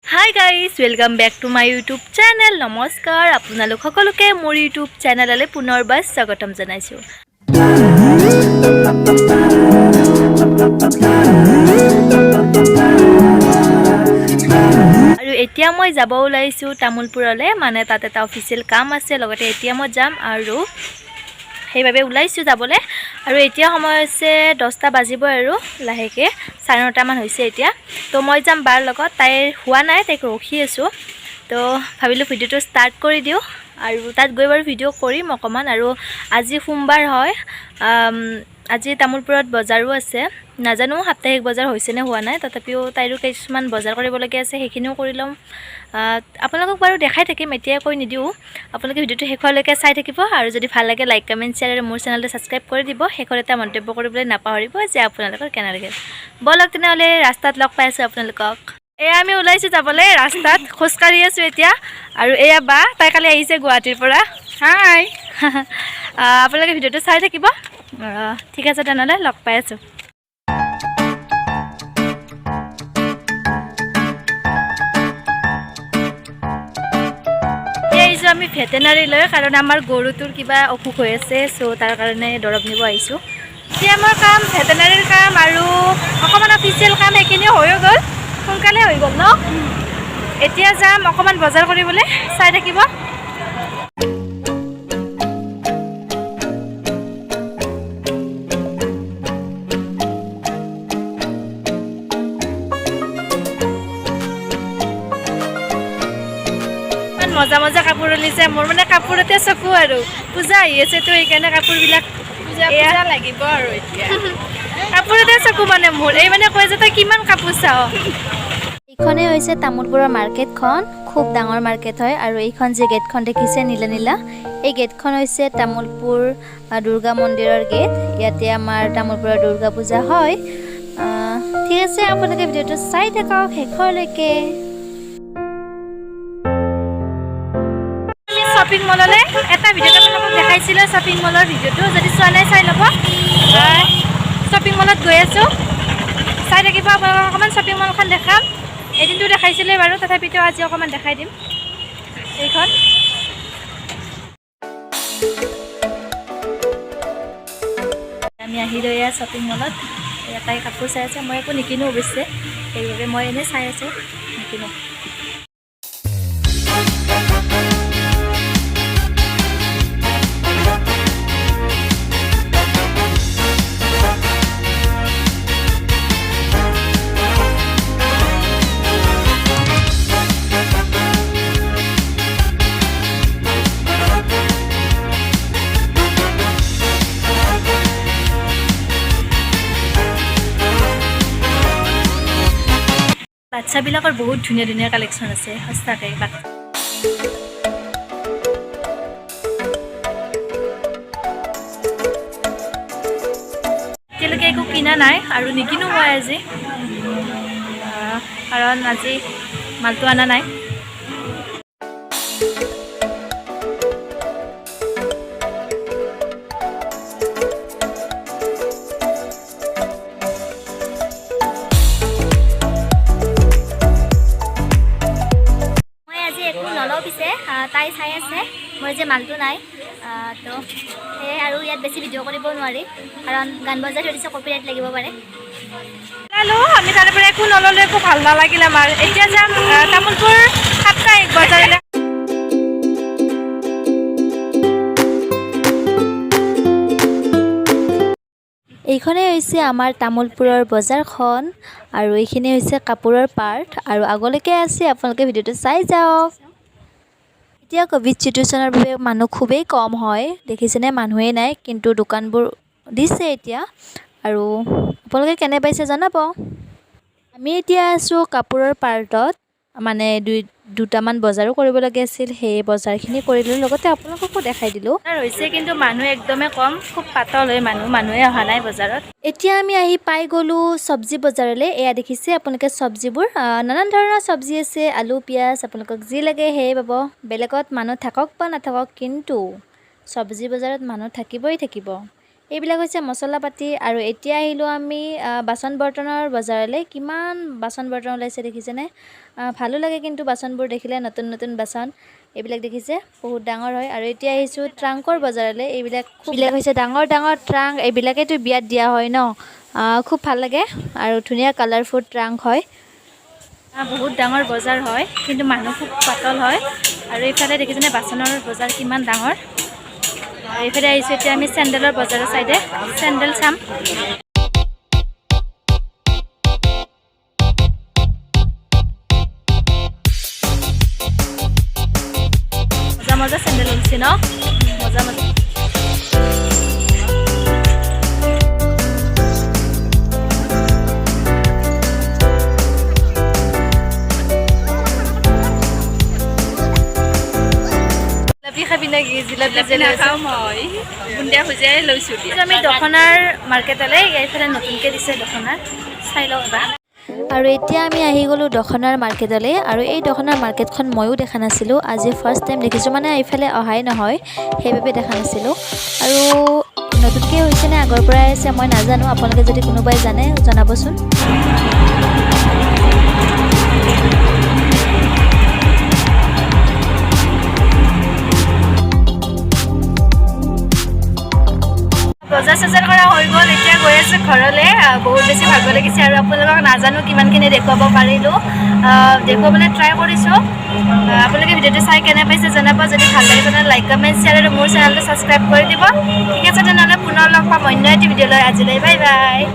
Hi guys, welcome back to my YouTube channel. নমস্কাৰ আপোনালোক সকলোকে মোৰ YouTube চেনেললৈ পুনৰবাৰ স্বাগতম জনাইছো। আৰু এতিয়া মই যাব ওলাইছো তামুলপুৰলৈ, মানে তাত এটা অফিচিয়েল কাম আছে, লগতে এতিয়া মই যাম আৰু সেইভাবে ওলাইছো যাবলৈ। আৰু এতিয়া সময় হৈছে 10টা বাজিব আৰু লাহেকে 9:30 মান হৈছে এতিয়া। তো মই যাম বাৰ লগত, তাইৰ হোৱা নাই, তাইক ৰখি আছো। তো ভাবিলো ভিডিওটো ষ্টাৰ্ট কৰি দিও আৰু তাত গৈ বাৰু ভিডিও কৰিম অকমান। আৰু আজি সোমবাৰ হয়, আজি তামুলপুৰত বজাৰো আছে, নাজানো সাপ্তাহিক বজাৰ হৈছে নে হোৱা নাই, তথাপিও তাইৰো কিছুমান বজাৰ কৰিবলগীয়া আছে, সেইখিনিও কৰি লম। আপোনালোকক বাৰু দেখাই থাকিম, এতিয়া কৈ নিদিওঁ। আপোনালোকে ভিডিওটো শেষলৈকে চাই থাকিব আৰু যদি ভাল লাগে লাইক কমেণ্ট শ্বেয়াৰ আৰু মোৰ চেনেলটো ছাবস্ক্ৰাইব কৰি দিব। শেষত এটা মন্তব্য কৰিবলৈ নাপাহৰিব যে আপোনালোকৰ কেনে লাগে। বলক তেনেহ'লে ৰাস্তাত লগ পাই আছোঁ আপোনালোকক। এয়া আমি ওলাইছোঁ যাবলৈ, ৰাস্তাত খোজকাঢ়ি আছোঁ এতিয়া। আৰু এয়া বা, তাই কালি আহিছে গুৱাহাটীৰ পৰা। হাই। আপোনালোকে ভিডিওটো চাই থাকিব। ঠিক আছে তেনেহ'লে লগ পাই আছোঁ। আহিছোঁ আমি ভেটেনাৰীলৈ, কাৰণ আমাৰ গৰুটোৰ কিবা অসুখ হৈ আছে, চ' তাৰ কাৰণে দৰৱ নিব আহিছোঁ। এতিয়া আমাৰ কাম ভেটেনাৰীৰ কাম আৰু অকণমান অফিচিয়েল কাম সেইখিনি হৈও গ'ল, সোনকালে হৈ গ'ল ন। এতিয়া যাম অকণমান বজাৰ কৰিবলৈ, চাই থাকিব। মজা মজা কাপোৰ ওলাইছে, মোৰ মানে কাপোৰতে চকু আৰু পূজা আহি আছে, তো সেইকাৰণে কাপোৰবিলাক পূজা লাগিব আৰু এতিয়া কাপোৰতে চকু মানে মোৰ। এই মানে কয় যে তই কিমান কাপোৰ চাও। এইখনে হৈছে তামুলপুৰৰ মাৰ্কেটখন, খুব ডাঙৰ মাৰ্কেট হয়। আৰু এইখন যে গেটখন দেখিছে নীলা নীলা, এই গেটখন হৈছে তামুলপুৰ দুৰ্গা মন্দিৰৰ গেট। ইয়াতে আমাৰ তামুলপুৰৰ দুৰ্গা পূজা হয়। ঠিক আছে, আপোনালোকে ভিডিওটো চাই থাকক শেষলৈকে। শ্বপিং মললৈ এটা ভিডিঅ'ত আপোনালোকক দেখাইছিলোঁ, শ্বপিং মলৰ ভিডিঅ'টো যদি চোৱা নাই চাই ল'ব। শ্বপিং মলত গৈ আছোঁ, চাই থাকিব। আপোনালোকক অকণমান শ্বপিং মলখন দেখাম, এদিনটো দেখাইছিলোঁৱে বাৰু, তথাপিতো আজি অকণমান দেখাই দিম। এইখন আমি আহিলোঁ এয়া শ্বপিং মলত। এটাই কাপোৰ চাই আছে, মই একো নিকিনো অৱশ্যে, সেইবাবে মই এনেই চাই আছোঁ, নিকিনো। বাচ্চাবিলাকৰ বহুত ধুনীয়া ধুনীয়া কালেকশ্যন আছে সঁচাকৈ। এতিয়ালৈকে একো কিনা নাই আৰু নিকিনো মই আজি, কাৰণ আজি মালটো অনা নাই। পিছে তাই চাই আছে, মোৰ যে মালটো নাই, তো সেয়ে আৰু ইয়াত বেছি ভিডিঅ' কৰিব নোৱাৰি, কাৰণ গান বজাই থৈ দিছে, কপিৰাইট লাগিব পাৰে। আমি তাৰে পৰা একো নল'লোঁ, একো ভাল নালাগিল আমাৰ। এতিয়া যাম তামুলপুৰ সাপ্তাহিক বজাৰলৈ। এইখনে হৈছে আমাৰ তামুলপুৰৰ বজাৰখন, আৰু এইখিনি হৈছে কাপোৰৰ পাৰ্ট, আৰু আগলৈকে আছে, আপোনালোকে ভিডিঅ'টো চাই যাওক। এতিয়া ক'ভিড চিটুৱেশ্যনৰ বাবে মানুহ খুবেই কম হয়, দেখিছেনে, মানুহেই নাই, কিন্তু দোকানবোৰ দিছে এতিয়া। আৰু আপোনালোকে কেনে পাইছে জনাব। আমি এতিয়া আছোঁ কাপোৰৰ পাৰ্টত, মানে দুটামান বজাৰো কৰিবলগীয়া আছিল, সেই বজাৰখিনি কৰিলোঁ, লগতে আপোনালোককো দেখাই দিলোঁ। হৈছে কিন্তু মানুহ একদমেই কম, খুব পাতল হয় মানুহে অহা নাই বজাৰত। এতিয়া আমি আহি পাই গ'লোঁ চব্জি বজাৰলৈ। এয়া দেখিছে আপোনালোকে চব্জিবোৰ, নানান ধৰণৰ চব্জি আছে, আলু পিঁয়াজ, আপোনালোকক যি লাগে সেয়ে পাব। বেলেগত মানুহ থাকক বা নাথাকক, কিন্তু চব্জি বজাৰত মানুহ থাকিবই থাকিব। এইবিলাক হৈছে মছলা পাতি। আৰু এতিয়া আহিলোঁ আমি বাচন বৰ্তনৰ বজাৰলৈ। কিমান বাচন বৰ্তন ওলাইছে দেখিছেনে? ভালো লাগে কিন্তু বাচনবোৰ দেখিলে, নতুন নতুন বাচন এইবিলাক দেখিছে বহুত ডাঙৰ হয়। আৰু এতিয়া আহিছোঁ ট্ৰাংকৰ বজাৰলৈ। এইবিলাক হৈছে ডাঙৰ ডাঙৰ ট্ৰাংক, এইবিলাকেতো বিয়াত দিয়া হয় ন, খুব ভাল লাগে আৰু ধুনীয়া কালাৰফুল ট্ৰাংক হয়। বহুত ডাঙৰ বজাৰ হয় কিন্তু মানুহ খুব পাতল হয়। আৰু এইফালে দেখিছেনে বাচনৰ বজাৰ কিমান ডাঙৰ। আৰু এইফালে আহিছোঁ এতিয়া আমি চেণ্ডেলৰ বজাৰৰ চাইডে, চেণ্ডেল চাম। মজা মজা চেণ্ডেল ওলছে ন, মজা মজা। খাবি নেকি? জিলাপি নাখাওঁ মই, বুন্দিয়া ভুজিয়াই লৈছোঁ। আমি দখনাৰ মাৰ্কেটলৈ, এইফালে নতুনকৈ দিছে দখনাৰ, চাই লওঁ এবাৰ। আৰু এতিয়া আমি আহি গ'লোঁ দখনাৰ মাৰ্কেটলৈ। আৰু এই দখনাৰ মাৰ্কেটখন ময়ো দেখা নাছিলোঁ, আজি ফাৰ্ষ্ট টাইম দেখিছোঁ, মানে এইফালে অহাই নহয় সেইবাবে দেখা নাছিলোঁ। আৰু নতুনকৈ হৈছেনে আগৰ পৰাই আছে মই নাজানো, আপোনালোকে যদি কোনোবাই জানে জনাবচোন। বজাৰ চজাৰ কৰা হৈ গ'ল, এতিয়া গৈ আছোঁ ঘৰলৈ। বহুত বেছি ভাগৰ লাগিছে আৰু আপোনালোকক নাজানো কিমানখিনি দেখুৱাব পাৰিলোঁ, দেখুৱাবলৈ ট্ৰাই কৰিছোঁ। আপোনালোকে ভিডিঅ'টো চাই কেনে পাইছে জনাব। যদি ভাল লাগে তেনেহ'লে লাইক কমেণ্ট শ্বেয়াৰ আৰু মোৰ চেনেলটো ছাবস্ক্ৰাইব কৰি দিব। ঠিক আছে তেনেহ'লে পুনৰ লগ পাম অন্য এটি ভিডিঅ'লৈ। আজিলৈ বাই বাই।